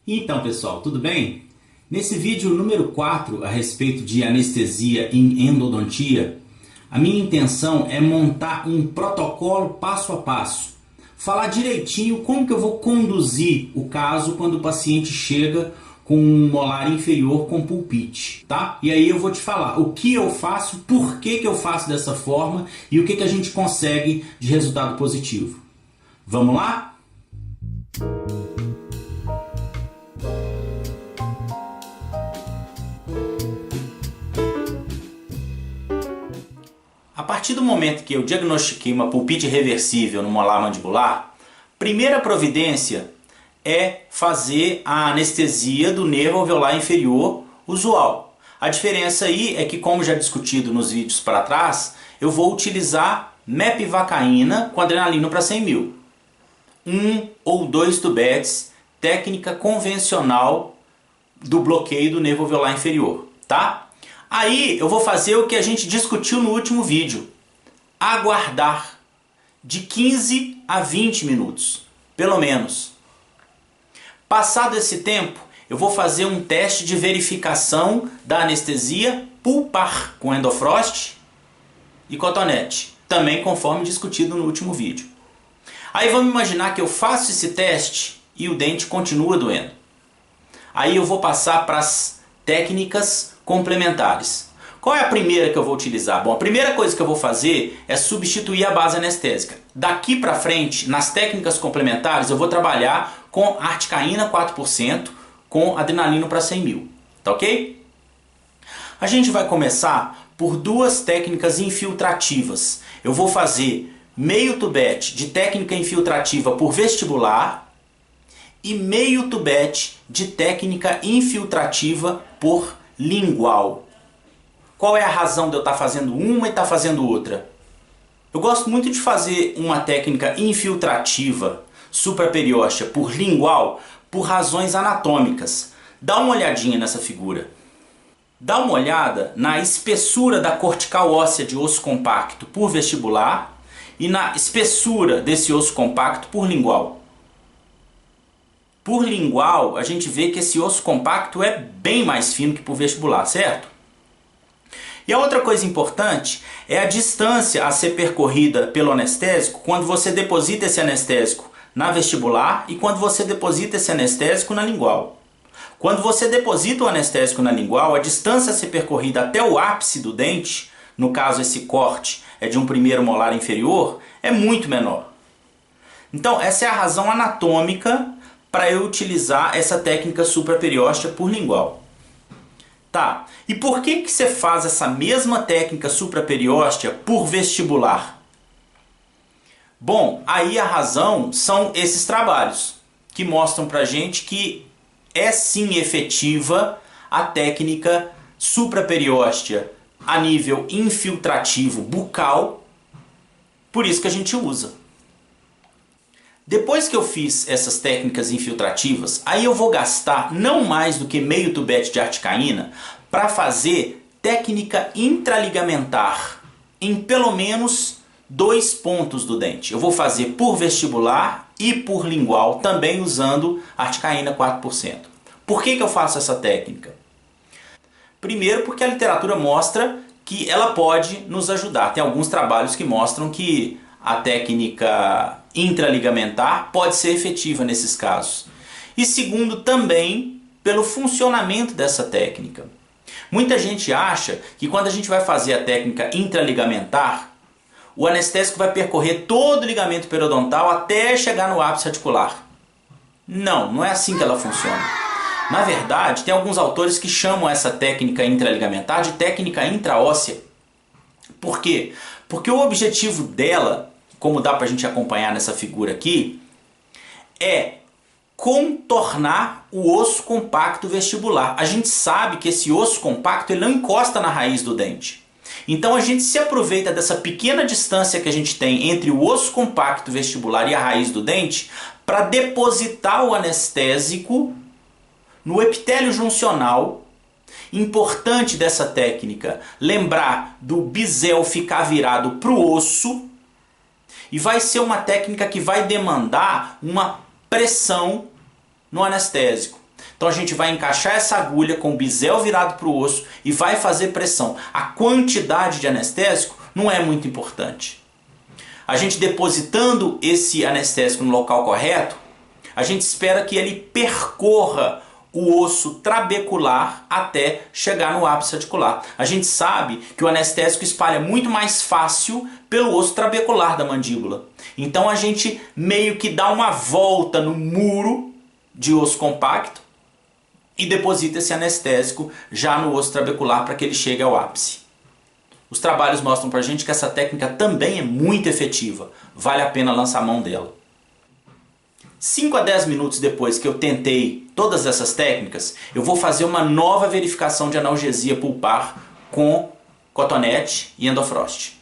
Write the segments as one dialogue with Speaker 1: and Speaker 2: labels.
Speaker 1: Então, pessoal, tudo bem? Nesse vídeo número 4 a respeito de anestesia em endodontia, a minha intenção é montar um protocolo passo a passo. Falar direitinho como que eu vou conduzir o caso quando o paciente chega com um molar inferior com pulpite, tá? E aí eu vou te falar o que eu faço, por que eu faço dessa forma e o que a gente consegue de resultado positivo. Vamos lá? A partir do momento que eu diagnostiquei uma pulpite reversível no molar mandibular, primeira providência é fazer a anestesia do nervo alveolar inferior usual. A diferença aí é que, como já discutido nos vídeos para trás, eu vou utilizar mepivacaína com adrenalina para 100 mil. 1 ou 2 tubetes, técnica convencional do bloqueio do nervo alveolar inferior, tá? Aí eu vou fazer o que a gente discutiu no último vídeo. Aguardar de 15 a 20 minutos, pelo menos. Passado esse tempo, eu vou fazer um teste de verificação da anestesia pulpar com endofrost e cotonete, também conforme discutido no último vídeo. Aí vamos imaginar que eu faço esse teste e o dente continua doendo. Aí eu vou passar para as técnicas complementares. Qual é a primeira que eu vou utilizar? Bom, a primeira coisa que eu vou fazer é substituir a base anestésica. Daqui para frente, nas técnicas complementares, eu vou trabalhar com articaína 4% com adrenalina para 100 mil. Tá ok? A gente vai começar por duas técnicas infiltrativas. Eu vou fazer meio tubete de técnica infiltrativa por vestibular e meio tubete de técnica infiltrativa por lingual. Qual é a razão de eu estar fazendo uma e estar fazendo outra? Eu gosto muito de fazer uma técnica infiltrativa supraperióstea por lingual por razões anatômicas. Dá uma olhadinha nessa figura. Dá uma olhada na espessura da cortical óssea de osso compacto por vestibular e na espessura desse osso compacto por lingual. Por lingual, a gente vê que esse osso compacto é bem mais fino que por vestibular, certo? E a outra coisa importante é a distância a ser percorrida pelo anestésico quando você deposita esse anestésico na vestibular e quando você deposita esse anestésico na lingual. Quando você deposita o anestésico na lingual, a distância a ser percorrida até o ápice do dente, no caso esse corte é de um primeiro molar inferior, é muito menor. Então essa é a razão anatômica para eu utilizar essa técnica supraperióstea por lingual. Tá, e por que você faz essa mesma técnica supraperióstea por vestibular? Bom, aí a razão são esses trabalhos que mostram pra gente que é sim efetiva a técnica supraperióstea a nível infiltrativo bucal, por isso que a gente usa. Depois que eu fiz essas técnicas infiltrativas, aí eu vou gastar não mais do que meio tubete de articaína para fazer técnica intraligamentar em pelo menos 2 pontos do dente. Eu vou fazer por vestibular e por lingual, também usando articaína 4%. Por que eu faço essa técnica? Primeiro porque a literatura mostra que ela pode nos ajudar. Tem alguns trabalhos que mostram que a técnica intraligamentar pode ser efetiva nesses casos. E segundo, também pelo funcionamento dessa técnica. Muita gente acha que quando a gente vai fazer a técnica intraligamentar, o anestésico vai percorrer todo o ligamento periodontal até chegar no ápice radicular. Não, não é assim que ela funciona. Na verdade, tem alguns autores que chamam essa técnica intraligamentar de técnica intraóssea. Por quê? Porque o objetivo dela, como dá pra gente acompanhar nessa figura aqui, é contornar o osso compacto vestibular. A gente sabe que esse osso compacto ele não encosta na raiz do dente. Então a gente se aproveita dessa pequena distância que a gente tem entre o osso compacto vestibular e a raiz do dente para depositar o anestésico no epitélio juncional. Importante dessa técnica, lembrar do bisel ficar virado para o osso. E vai ser uma técnica que vai demandar uma pressão no anestésico. Então a gente vai encaixar essa agulha com o bisel virado para o osso e vai fazer pressão. A quantidade de anestésico não é muito importante. A gente depositando esse anestésico no local correto, a gente espera que ele percorra o osso trabecular até chegar no ápice articular. A gente sabe que o anestésico espalha muito mais fácil pelo osso trabecular da mandíbula. Então a gente meio que dá uma volta no muro de osso compacto e deposita esse anestésico já no osso trabecular para que ele chegue ao ápice. Os trabalhos mostram pra gente que essa técnica também é muito efetiva. Vale a pena lançar a mão dela. 5 a 10 minutos depois que eu tentei todas essas técnicas, eu vou fazer uma nova verificação de analgesia pulpar com cotonete e endofrost.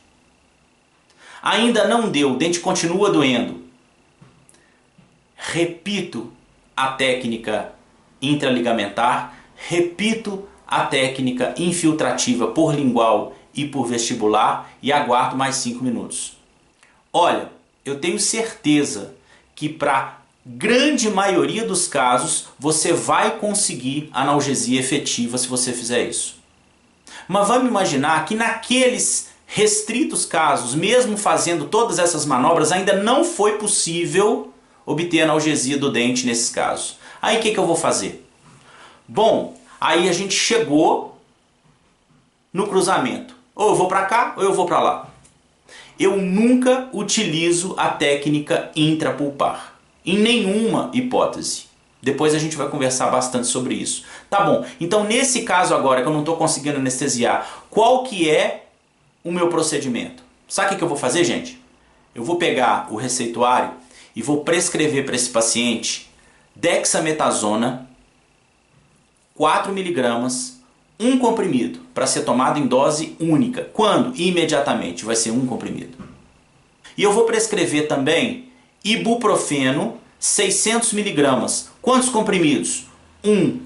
Speaker 1: Ainda não deu, o dente continua doendo. Repito a técnica intraligamentar, repito a técnica infiltrativa por lingual e por vestibular e aguardo mais 5 minutos. Olha, eu tenho certeza que para grande maioria dos casos você vai conseguir analgesia efetiva se você fizer isso. Mas vamos imaginar que naqueles restritos casos, mesmo fazendo todas essas manobras, ainda não foi possível obter analgesia do dente nesses casos. Aí o que eu vou fazer? Bom, aí a gente chegou no cruzamento. Ou eu vou para cá ou eu vou para lá. Eu nunca utilizo a técnica intrapulpar. Em nenhuma hipótese. Depois a gente vai conversar bastante sobre isso. Tá bom, então nesse caso agora que eu não estou conseguindo anestesiar, qual que é o meu procedimento? Sabe o que eu vou fazer, gente? Eu vou pegar o receituário e vou prescrever para esse paciente dexametasona, 4 mg, um comprimido, para ser tomado em dose única. Quando? Imediatamente, vai ser um comprimido. E eu vou prescrever também ibuprofeno, 600 mg. Quantos comprimidos? Um.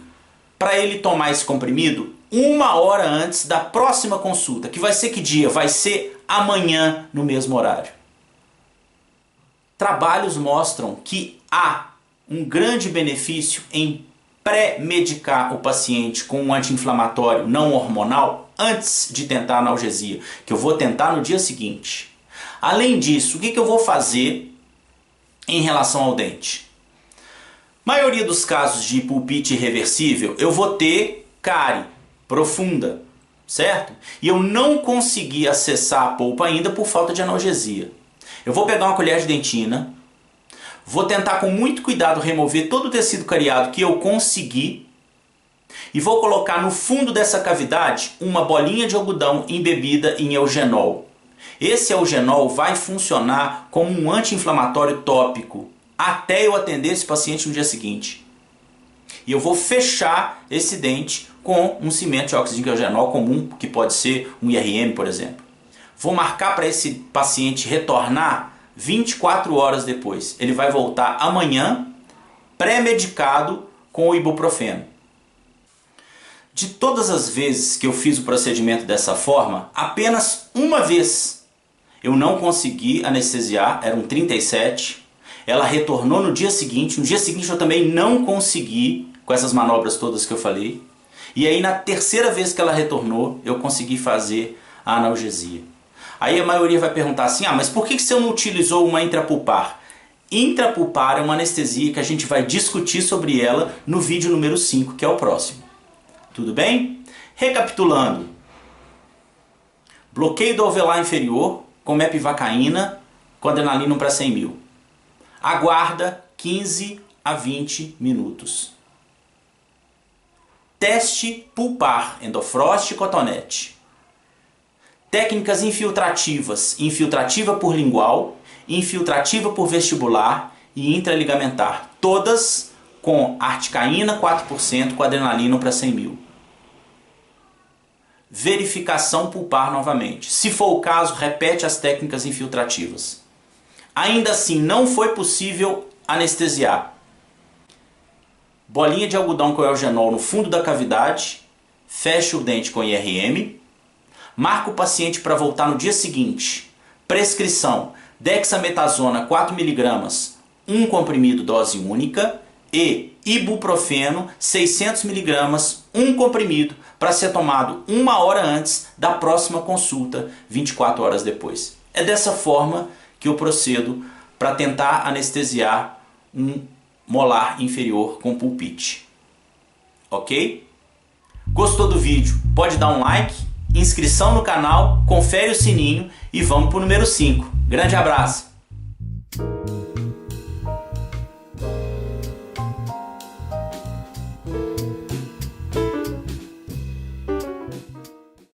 Speaker 1: Para ele tomar esse comprimido 1 hora antes da próxima consulta. Que vai ser que dia? Vai ser amanhã no mesmo horário. Trabalhos mostram que há um grande benefício em pré-medicar o paciente com um anti-inflamatório não hormonal antes de tentar a analgesia, que eu vou tentar no dia seguinte. Além disso, o que eu vou fazer em relação ao dente? Maioria dos casos de pulpite irreversível, eu vou ter cárie profunda, certo? E eu não consegui acessar a polpa ainda por falta de analgesia. Eu vou pegar uma colher de dentina, vou tentar com muito cuidado remover todo o tecido cariado que eu conseguir e vou colocar no fundo dessa cavidade uma bolinha de algodão embebida em eugenol. Esse eugenol vai funcionar como um anti-inflamatório tópico até eu atender esse paciente no dia seguinte. E eu vou fechar esse dente com um cimento de óxido de eugenol comum, que pode ser um IRM, por exemplo. Vou marcar para esse paciente retornar 24 horas depois. Ele vai voltar amanhã, pré-medicado com o ibuprofeno. De todas as vezes que eu fiz o procedimento dessa forma, apenas uma vez eu não consegui anestesiar, eram 37. Ela retornou no dia seguinte eu também não consegui, com essas manobras todas que eu falei. E aí na terceira vez que ela retornou, eu consegui fazer a analgesia. Aí a maioria vai perguntar assim, mas por que você não utilizou uma intrapulpar? Intrapulpar é uma anestesia que a gente vai discutir sobre ela no vídeo número 5, que é o próximo. Tudo bem? Recapitulando. Bloqueio do alveolar inferior com mepivacaína com adrenalina para 100 mil. Aguarda 15 a 20 minutos. Teste pulpar, endofrost e cotonete. Técnicas infiltrativas, infiltrativa por lingual, infiltrativa por vestibular e intraligamentar. Todas com articaína 4% com adrenalina para 100 mil. Verificação pulpar novamente. Se for o caso, repete as técnicas infiltrativas. Ainda assim, não foi possível anestesiar. Bolinha de algodão com eugenol no fundo da cavidade, fecha o dente com IRM, marca o paciente para voltar no dia seguinte. Prescrição: dexametasona 4 mg, um comprimido dose única, e ibuprofeno 600 mg, um comprimido, para ser tomado 1 hora antes da próxima consulta, 24 horas depois. É dessa forma que eu procedo para tentar anestesiar um molar inferior com pulpite. Ok? Gostou do vídeo? Pode dar um like, inscrição no canal, confere o sininho e vamos para o número 5. Grande abraço!